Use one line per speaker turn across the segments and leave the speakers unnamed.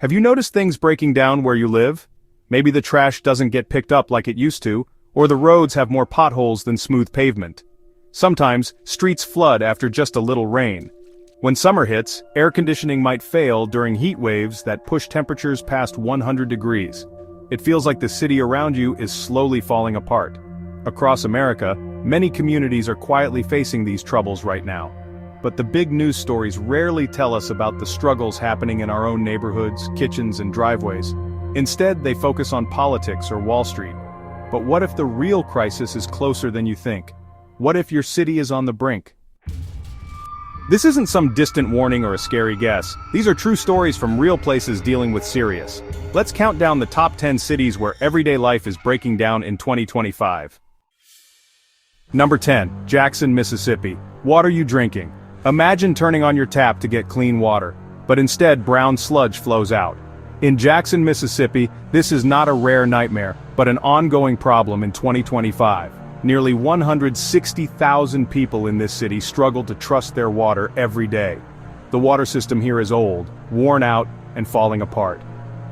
Have you noticed things breaking down where you live? Maybe the trash doesn't get picked up like it used to, or the roads have more potholes than smooth pavement. Sometimes, streets flood after just a little rain. When summer hits, air conditioning might fail during heat waves that push temperatures past 100 degrees. It feels like the city around you is slowly falling apart. Across America, many communities are quietly facing these troubles right now. But the big news stories rarely tell us about the struggles happening in our own neighborhoods, kitchens, and driveways. Instead, they focus on politics or Wall Street. But what if the real crisis is closer than you think? What if your city is on the brink? This isn't some distant warning or a scary guess. These are true stories from real places dealing with serious. Let's count down the top 10 cities where everyday life is breaking down in 2025. Number 10, Jackson, Mississippi. What are you drinking? Imagine turning on your tap to get clean water, but instead brown sludge flows out. In Jackson, Mississippi, this is not a rare nightmare, but an ongoing problem in 2025. Nearly 160,000 people in this city struggle to trust their water every day. The water system here is old, worn out, and falling apart.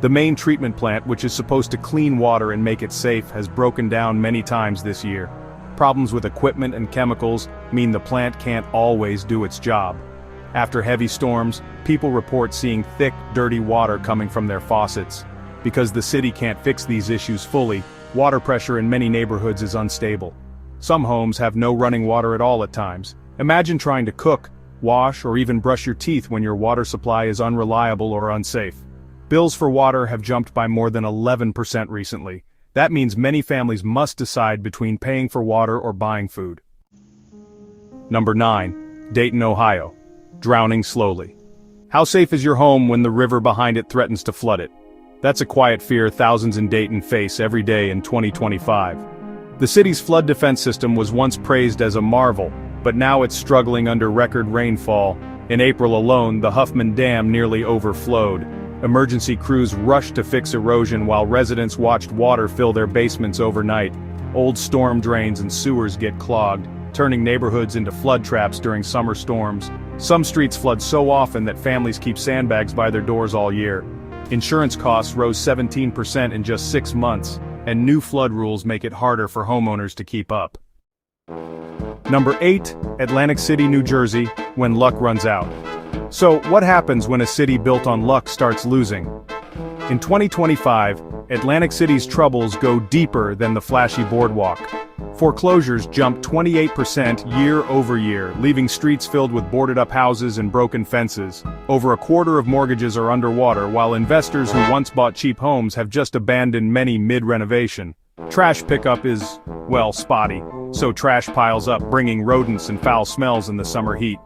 The main treatment plant, which is supposed to clean water and make it safe, has broken down many times this year. Problems with equipment and chemicals mean the plant can't always do its job. After heavy storms, people report seeing thick, dirty water coming from their faucets. Because the city can't fix these issues fully, water pressure in many neighborhoods is unstable. Some homes have no running water at all at times. Imagine trying to cook, wash, or even brush your teeth when your water supply is unreliable or unsafe. Bills for water have jumped by more than 11% recently. That means many families must decide between paying for water or buying food. Number 9, Dayton, Ohio. Drowning slowly. How safe is your home when the river behind it threatens to flood it? That's a quiet fear thousands in Dayton face every day in 2025. The city's flood defense system was once praised as a marvel, but now it's struggling under record rainfall. In April alone, the Huffman Dam nearly overflowed. Emergency crews rushed to fix erosion while residents watched water fill their basements overnight. Old storm drains and sewers get clogged, turning neighborhoods into flood traps during summer storms. Some streets flood so often that families keep sandbags by their doors all year. Insurance costs rose 17% in just 6 months, and new flood rules make it harder for homeowners to keep up. Number 8, Atlantic City, New Jersey, when luck runs out. So, what happens when a city built on luck starts losing? In 2025, Atlantic City's troubles go deeper than the flashy boardwalk. Foreclosures jumped 28% year over year, leaving streets filled with boarded-up houses and broken fences. Over a quarter of mortgages are underwater, while investors who once bought cheap homes have just abandoned many mid-renovation. Trash pickup is, well, spotty, so trash piles up, bringing rodents and foul smells in the summer heat.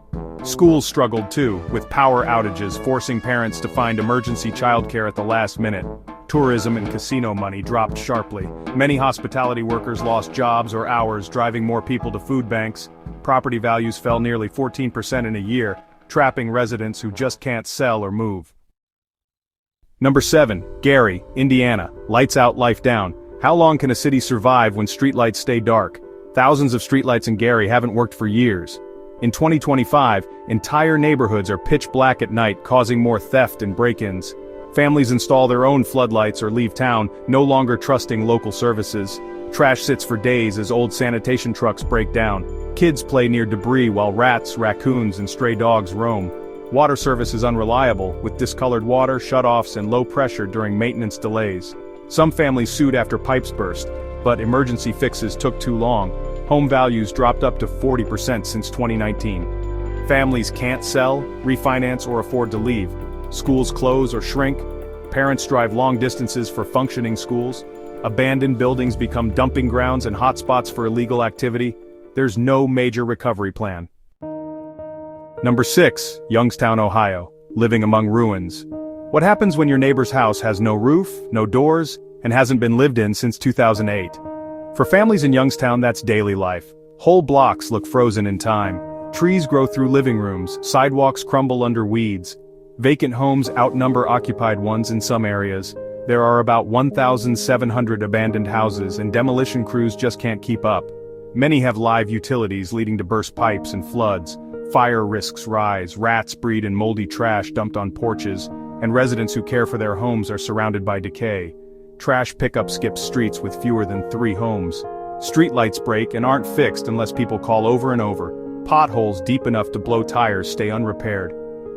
Schools struggled too, with power outages forcing parents to find emergency childcare at the last minute. Tourism and casino money dropped sharply. Many hospitality workers lost jobs or hours, driving more people to food banks. Property values fell nearly 14% in a year, trapping residents who just can't sell or move. Number 7, Gary, Indiana. Lights out, life down. How long can a city survive when streetlights stay dark? Thousands of streetlights in Gary haven't worked for years. In 2025, entire neighborhoods are pitch black at night, causing more theft and break-ins. Families install their own floodlights or leave town, no longer trusting local services. Trash sits for days as old sanitation trucks break down. Kids play near debris while rats, raccoons, and stray dogs roam. Water service is unreliable, with discolored water, shutoffs, and low pressure during maintenance delays. Some families sued after pipes burst, but emergency fixes took too long. Home values dropped up to 40% since 2019. Families can't sell, refinance, or afford to leave. Schools close or shrink. Parents drive long distances for functioning schools. Abandoned buildings become dumping grounds and hotspots for illegal activity. There's no major recovery plan. Number 6, Youngstown, Ohio. Living among ruins. What happens when your neighbor's house has no roof, no doors, and hasn't been lived in since 2008? For families in Youngstown, that's daily life. Whole blocks look frozen in time. Trees grow through living rooms, sidewalks crumble under weeds. Vacant homes outnumber occupied ones in some areas. There are about 1,700 abandoned houses, and demolition crews just can't keep up. Many have live utilities leading to burst pipes and floods. Fire risks rise, rats breed in moldy trash dumped on porches, and residents who care for their homes are surrounded by decay. Trash pickup skips streets with fewer than 3 homes. Streetlights break and aren't fixed unless people call over and over. Potholes deep enough to blow tires stay unrepaired.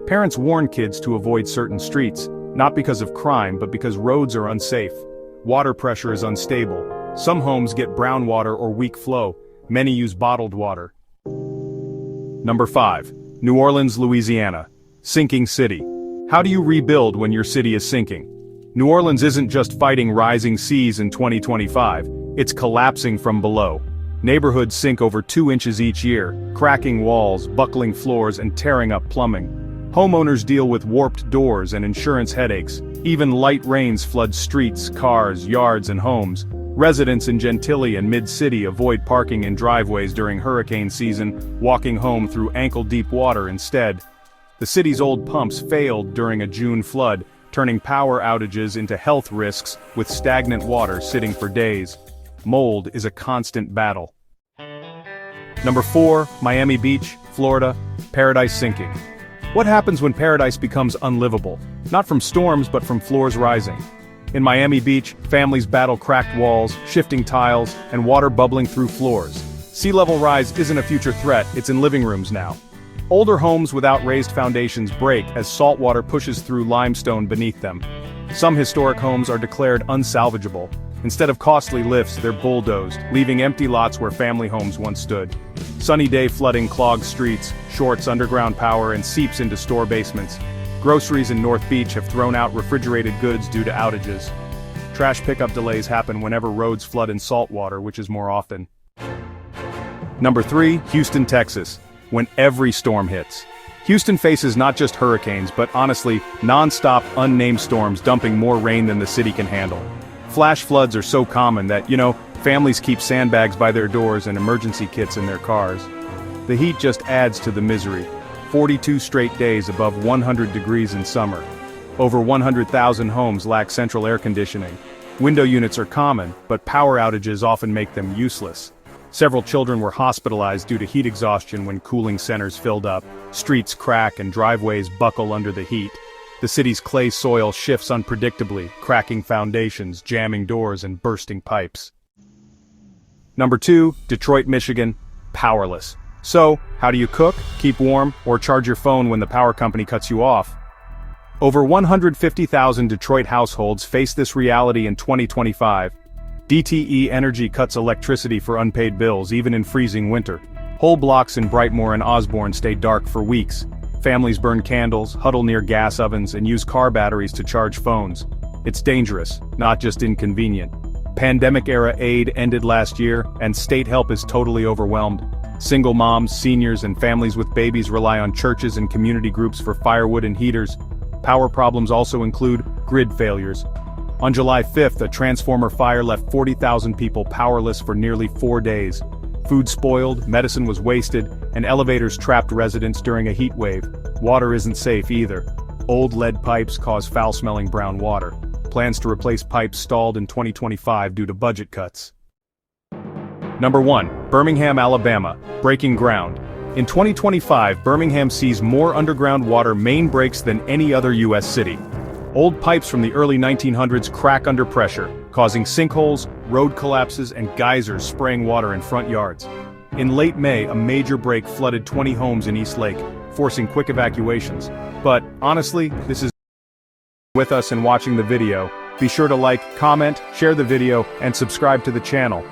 Parents warn kids to avoid certain streets, not because of crime but because roads are unsafe. Water pressure is unstable. Some homes get brown water or weak flow. Many use bottled water. Number 5. New Orleans, Louisiana. Sinking city. How do you rebuild when your city is sinking? New Orleans isn't just fighting rising seas in 2025, it's collapsing from below. Neighborhoods sink over 2 inches each year, cracking walls, buckling floors, and tearing up plumbing. Homeowners deal with warped doors and insurance headaches. Even light rains flood streets, cars, yards, and homes. Residents in Gentilly and Mid-City avoid parking in driveways during hurricane season, walking home through ankle-deep water instead. The city's old pumps failed during a June flood, turning power outages into health risks with stagnant water sitting for days. Mold is a constant battle. Number 4, Miami Beach, Florida, paradise sinking. What happens when paradise becomes unlivable? Not from storms but from floors rising. In Miami Beach, families battle cracked walls, shifting tiles, and water bubbling through floors. Sea level rise isn't a future threat, it's in living rooms now. Older homes without raised foundations break as salt water pushes through limestone beneath them. Some historic homes are declared unsalvageable. Instead of costly lifts, they're bulldozed, leaving empty lots where family homes once stood. Sunny day flooding clogs streets, shorts underground power, and seeps into store basements. Groceries in North Beach have thrown out refrigerated goods due to outages. Trash pickup delays happen whenever roads flood in salt water, which is more often. Number 3, Houston, Texas. When every storm hits. Houston faces not just hurricanes, but honestly, non-stop, unnamed storms dumping more rain than the city can handle. Flash floods are so common that, families keep sandbags by their doors and emergency kits in their cars. The heat just adds to the misery. 42 straight days above 100 degrees in summer. Over 100,000 homes lack central air conditioning. Window units are common, but power outages often make them useless. Several children were hospitalized due to heat exhaustion when cooling centers filled up. Streets crack and driveways buckle under the heat. The city's clay soil shifts unpredictably, cracking foundations, jamming doors, and bursting pipes. Number 2, Detroit, Michigan, powerless. So, how do you cook, keep warm, or charge your phone when the power company cuts you off? Over 150,000 Detroit households face this reality in 2025. DTE Energy cuts electricity for unpaid bills, even in freezing winter. Whole blocks in Brightmoor and Osborne stay dark for weeks. Families burn candles, huddle near gas ovens, and use car batteries to charge phones. It's dangerous, not just inconvenient. Pandemic-era aid ended last year, and state help is totally overwhelmed. Single moms, seniors, and families with babies rely on churches and community groups for firewood and heaters. Power problems also include grid failures. On July 5th, a transformer fire left 40,000 people powerless for nearly 4 days. Food spoiled, medicine was wasted, and elevators trapped residents during a heat wave. Water isn't safe either. Old lead pipes cause foul-smelling brown water. Plans to replace pipes stalled in 2025 due to budget cuts. Number 1, Birmingham, Alabama, breaking ground. In 2025, Birmingham sees more underground water main breaks than any other U.S. city. Old pipes from the early 1900s crack under pressure, causing sinkholes, road collapses, and geysers spraying water in front yards. In late May, a major break flooded 20 homes in East Lake, forcing quick evacuations. But, honestly, this is with us and watching the video. Be sure to like, comment, share the video, and subscribe to the channel.